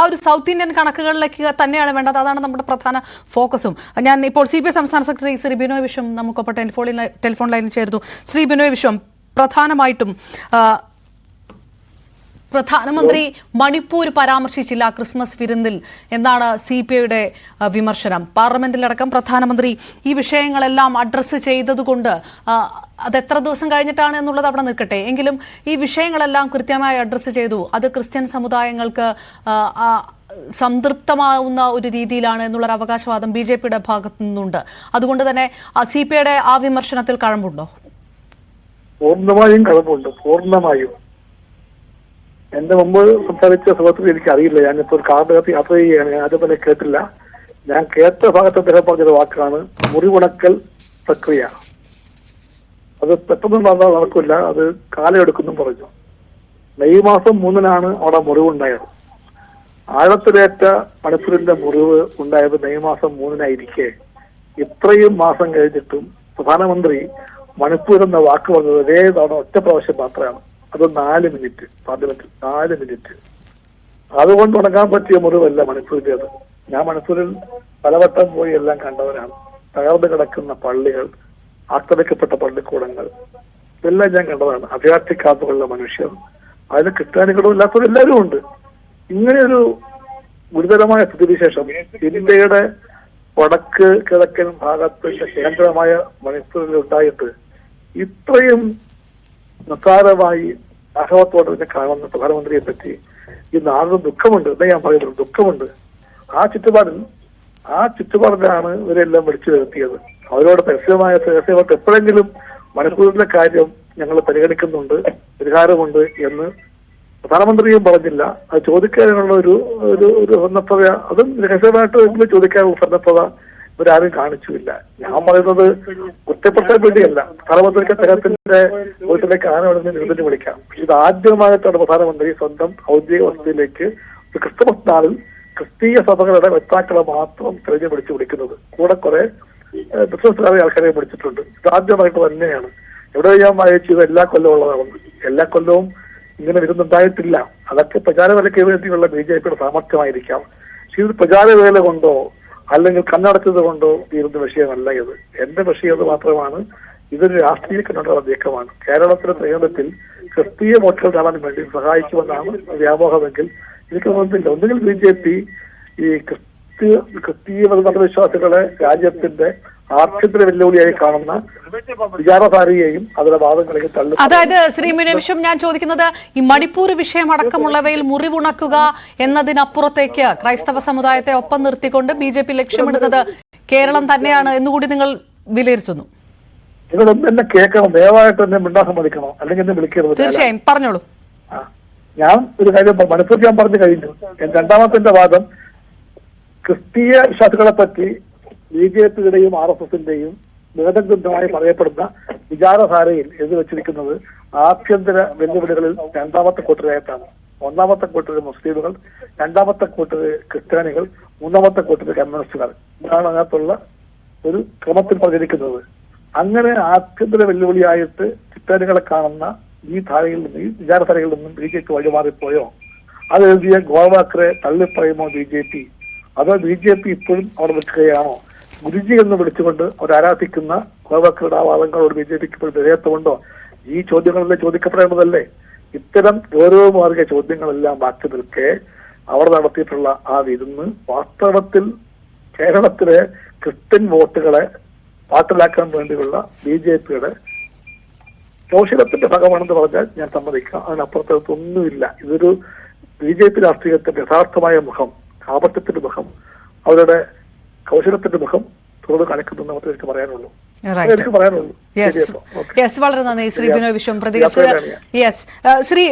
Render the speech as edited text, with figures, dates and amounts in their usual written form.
ഒരു south Indian കണക്കുകളിലേക്ക് തന്നെയാണ് വേണ്ടത്. അതാണ് നമ്മുടെ പ്രധാന ഫോക്കസും. ഞാൻ ഇപ്പോൾ CPI സംസ്ഥാന സെക്രട്ടറി ശ്രീ ബിനോയ് വിശ്വം നമുക്കൊപ്പം ടെലിഫോൺ ലൈനിൽ ചേർന്നു. ശ്രീ ബിനോയ് വിശ്വം, പ്രധാനമായിട്ടും പ്രധാനമന്ത്രി മണിപ്പൂർ പരാമർശിച്ചില്ല ക്രിസ്മസ് വിരുന്നിൽ എന്നാണ് CPIയുടെ വിമർശനം. പാർലമെന്റിലടക്കം പ്രധാനമന്ത്രി ഈ വിഷയങ്ങളെല്ലാം അഡ്രസ്സ് ചെയ്തതുകൊണ്ട് അത് എത്ര ദിവസം കഴിഞ്ഞിട്ടാണ് എന്നുള്ളത് അവിടെ നിൽക്കട്ടെ, എങ്കിലും ഈ വിഷയങ്ങളെല്ലാം കൃത്യമായി അഡ്രസ്സ് ചെയ്തു. അത് ക്രിസ്ത്യൻ സമുദായങ്ങൾക്ക് സംതൃപ്തമാവുന്ന ഒരു രീതിയിലാണ് എന്നുള്ളൊരു അവകാശവാദം BJPയുടെ ഭാഗത്തു നിന്നുണ്ട്. അതുകൊണ്ട് തന്നെ CPIയുടെ ആ വിമർശനത്തിൽ കഴമ്പുണ്ടോ? പൂർണ്ണമായും കഴമ്പുണ്ട്, പൂർണ്ണമായും. എന്റെ മുമ്പ് സംസാരിച്ച സുഹൃത്തുക്കൾ എനിക്കറിയില്ല. ഞാനിപ്പോൾ ഒരു കാറിനകത്ത് യാത്ര ചെയ്യുകയാണ്. ഞാൻ അതുപോലെ കേട്ടില്ല. ഞാൻ കേട്ട ഭാഗത്ത് അദ്ദേഹം പറഞ്ഞൊരു വാക്കാണ് മുറിവുണക്കൽ പ്രക്രിയ. അത് പെട്ടെന്ന് നടക്കില്ല, അത് കാലമെടുക്കുന്നു പറഞ്ഞു. മെയ് മാസം 3-നാണ് അവിടെ മുറിവുണ്ടായത്. ആഴത്തിലേറ്റ മണിപ്പൂരിന്റെ മുറിവ് ഉണ്ടായത് മെയ് മാസം 3-നായിരിക്കെ ഇത്രയും മാസം കഴിഞ്ഞിട്ടും പ്രധാനമന്ത്രി മണിപ്പൂർ എന്ന വാക്ക് പറഞ്ഞത് ഒരേ തവണ ഒറ്റ പ്രാവശ്യം മാത്രമാണ്. അത് 4 മിനിറ്റ്, പാർലമെന്റിൽ 4 മിനിറ്റ്. അതുകൊണ്ട് ഉണങ്ങാൻ പറ്റിയ മുറിവല്ല മണിപ്പൂരിൻ്റെത്. ഞാൻ മണിപ്പൂരിൽ പലവട്ടം പോയി എല്ലാം കണ്ടവരാണ്. തകർന്നു കിടക്കുന്ന പള്ളികൾ, ആക്രമിക്കപ്പെട്ട പള്ളിക്കൂടങ്ങൾ ഇതെല്ലാം ഞാൻ കണ്ടതാണ്. അഭയാർത്ഥി കാപ്പുകളുള്ള മനുഷ്യർ, അതിന് ക്രിസ്ത്യാനികളും ഇല്ലാത്തവരും എല്ലാവരും ഉണ്ട്. ഇങ്ങനെയൊരു ഗുരുതരമായ സ്ഥിതിവിശേഷം ഇന്ത്യയുടെ വടക്ക് കിഴക്കൻ ഭാഗത്തിന്റെ കേന്ദ്രമായ മണിപ്പൂരിൽ ഉണ്ടായിട്ട് ഇത്രയും നിസ്സാരമായി ആഹ്ലാദത്തോടെ തന്നെ കാണുന്ന പ്രധാനമന്ത്രിയെ പറ്റി ഈ നാടിന് ദുഃഖമുണ്ട് എന്ന് ഞാൻ പറയുന്നത്. ദുഃഖമുണ്ട്. ആ ചുറ്റുപാടിലാണ് ഇവരെല്ലാം വിളിച്ചു വരുത്തിയത്. അവരോട് രഹസ്യമായിട്ട് എപ്പോഴെങ്കിലും മണിപ്പൂരിന്റെ കാര്യം ഞങ്ങൾ പരിഗണിക്കുന്നുണ്ട്, പരിഹാരമുണ്ട് എന്ന് പ്രധാനമന്ത്രിയും പറഞ്ഞില്ല. അത് ചോദിക്കാനുള്ള ഒരു സന്നദ്ധത, അതും രഹസ്യമായിട്ട് ചോദിക്കാനുള്ള സന്നദ്ധത ഇവരാരും കാണിച്ചുമില്ല. ഞാൻ പറയുന്നത് കുറ്റപ്പെടുത്താൻ വേണ്ടിയല്ല. പ്രധാനമന്ത്രിക്ക് അദ്ദേഹത്തിന്റെ വീട്ടിലേക്ക് ആനവണെന്ന് നിർബന്ധം വിളിക്കാം. പക്ഷെ ഇത് ആദ്യമായിട്ടാണ് പ്രധാനമന്ത്രി സ്വന്തം ഔദ്യോഗിക വസതിയിലേക്ക് ക്രിസ്തുമസ് നാളിൽ ക്രിസ്തീയ സഭകളുടെ വക്താക്കളെ മാത്രം തിരഞ്ഞു പിടിച്ചു വിളിക്കുന്നത്. കൂടെ കുറെ ബിസിനസ്സുകാരെ ആൾക്കാരെ വിളിച്ചിട്ടുണ്ട്. ഇത് ആദ്യമായിട്ട് തന്നെയാണ്. എവിടെ ഞാൻ വായിച്ചു ഇത് എല്ലാ കൊല്ലവും ഉള്ളതാണ്. എല്ലാ കൊല്ലവും ഇങ്ങനെ വരുന്നുണ്ടായിട്ടില്ല. അതൊക്കെ പ്രചാരവേലയ്ക്ക് വേണ്ടിയുള്ള BJPയുടെ സാമർത്ഥ്യമായിരിക്കാം. പക്ഷെ ഇത് പ്രചാരവേല കൊണ്ടോ അല്ലെങ്കിൽ കണ്ണടച്ചത് കൊണ്ടോ തീരുന്ന വിഷയമല്ല ഇത്. എന്റെ വിഷയം അത് മാത്രമാണ്. ഇതൊരു രാഷ്ട്രീയ കണ്ണുള്ള നീക്കമാണ്. കേരളത്തിലെ തെരഞ്ഞെടുപ്പിൽ ക്രിസ്തീയ വോട്ടുകൾ നേടാൻ വേണ്ടി സഹായിക്കുമെന്നാണ് വ്യാമോഹമെങ്കിൽ എനിക്ക് തോന്നുന്നില്ല. ഒന്നുകിൽ BJP ഈ ക്രിസ്തീയ മതവിശ്വാസികളെ രാജ്യത്തിന്റെ ആഭ്യന്തര വെല്ലുവിളിയായി കാണുന്ന വിചാരധാരയെയും അതിലെ വാദങ്ങളെയും തള്ളി. അതായത് ശ്രീ ബിനോയ് വിശ്വം, ഞാൻ ചോദിക്കുന്നത് ഈ മണിപ്പൂർ വിഷയം അടക്കമുള്ളവയിൽ മുറിവുണക്കുക എന്നതിനപ്പുറത്തേക്ക് ക്രൈസ്തവ സമുദായത്തെ ഒപ്പം നിർത്തിക്കൊണ്ട് BJP ലക്ഷ്യമിടുന്നത് കേരളം തന്നെയാണ് എന്നുകൂടി നിങ്ങൾ വിലയിരുത്തുന്നു? നിങ്ങളൊന്നും എന്നെ കേൾക്കണം, ദയവായിട്ട് എന്നെ മിണ്ടാൻ സമ്മതിക്കണം, അല്ലെങ്കിൽ എന്നെ വിളിക്കരുത്. തീർച്ചയായും പറഞ്ഞോളൂ. ഞാൻ ഒരു കാര്യം മണിപ്പൂർ ഞാൻ പറഞ്ഞു കഴിഞ്ഞു. രണ്ടാമത്തെ വാദം ക്രിസ്തീയ വിശ്വാസികളെ പറ്റി BJPയുടെയും RSSന്റെയും വേദഗ്രന്ഥമായി പറയപ്പെടുന്ന വിചാരധാരയിൽ എഴുതി വെച്ചിരിക്കുന്നത് ആഭ്യന്തര വെല്ലുവിളികളിൽ രണ്ടാമത്തെ കൂട്ടരായിട്ടാണ്. ഒന്നാമത്തെ കൂട്ടർ മുസ്ലിമുകൾ, രണ്ടാമത്തെ കൂട്ടർ ക്രിസ്ത്യാനികൾ, മൂന്നാമത്തെ കൂട്ടർ കമ്മ്യൂണിസ്റ്റുകാർ. ഇതാണ് അതിനകത്തുള്ള ഒരു ക്രമത്തിൽ പ്രചരിക്കുന്നത്. അങ്ങനെ ആഭ്യന്തര വെല്ലുവിളിയായിട്ട് ക്രിസ്ത്യാനികളെ കാണുന്ന ഈ വിചാരധാരയിൽ നിന്നും BJP വഴിമാറിപ്പോയോ? അത് എഴുതിയ ഗോവാക്കറെ തള്ളിപ്പറയുമോ BJP? അതോ BJP ഇപ്പോഴും അവിടെ നിൽക്കുകയാണോ? ഗുരുജി എന്ന് വിളിച്ചുകൊണ്ട് അവർ ആരാധിക്കുന്ന ഗോവാക്കറുടെ ആ വാദങ്ങളോട് BJPക്ക് ഇപ്പോൾ വിധേയത്വമുണ്ടോ? ഈ ചോദ്യങ്ങളെല്ലാം ചോദിക്കപ്പെടേണ്ടതല്ലേ? ഇത്തരം ഗൗരവമാർഗ ചോദ്യങ്ങളെല്ലാം ബാക്കി നിൽക്കെ അവർ നടത്തിയിട്ടുള്ള ആ വിരുന്ന് വാസ്തവത്തിൽ കേരളത്തിലെ ക്രിസ്ത്യൻ വോട്ടുകളെ പാട്ടിലാക്കാൻ വേണ്ടിയുള്ള BJPയുടെ ശോഷണത്തിന്റെ ഭാഗമാണെന്ന് പറഞ്ഞാൽ ഞാൻ സമ്മതിക്കാം. അതിനപ്പുറത്തൊന്നുമില്ല. ഇതൊരു BJP രാഷ്ട്രീയത്തിന്റെ യഥാർത്ഥമായ മുഖം, കാപട്യത്തിന്റെ മുഖം, അവരുടെ കൗശലത്തിന്റെ മുഖം തുറന്നു കാണിക്കുന്നു മാത്രമേ എനിക്ക് പറയാനുള്ളൂ. വളരെ നന്ദി ശ്രീ ബിനോയ് വിശ്വം പ്രതികരിച്ചത്. ശ്രീ